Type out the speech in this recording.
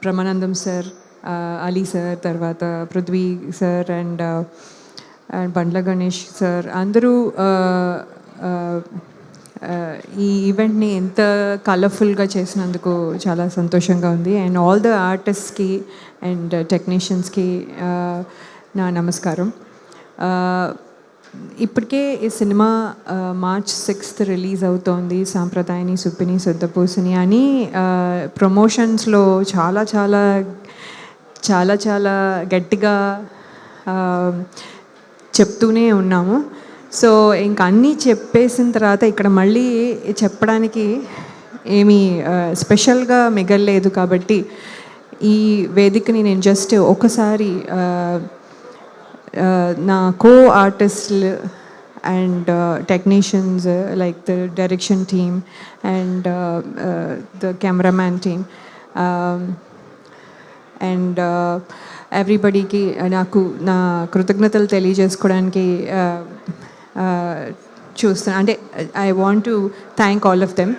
Brahmanandam sir, Ali sir, తర్వాత Prithvi sir and Bandla Ganesh sir అందరూ ఈ ఈవెంట్ని ఎంత కలర్ఫుల్గా చేసినందుకు చాలా సంతోషంగా ఉంది. అండ్ ఆల్ ద ఆర్టిస్ట్కి అండ్ టెక్నీషియన్స్కి నా నమస్కారం. ఇప్పటికే ఈ సినిమా మార్చ్ 6th రిలీజ్ అవుతోంది. సాంప్రదాయని సుప్పిని శుద్ధపూసని అని ప్రమోషన్స్లో చాలా చాలా చాలా చాలా గట్టిగా చెప్తూనే ఉన్నాము. సో ఇంక అన్నీ చెప్పేసిన తర్వాత ఇక్కడ మళ్ళీ చెప్పడానికి ఏమీ స్పెషల్గా మిగల్లేదు. కాబట్టి ఈ వేదికని నేను జస్ట్ ఒకసారి నా కో ఆర్టిస్టులు and technicians like the direction team and the cameraman team and ఎవ్రీబడీకి నాకు నా కృతజ్ఞతలు తెలియజేసుకోవడానికి చూస్తున్నాను. అంటే I want to thank all of them.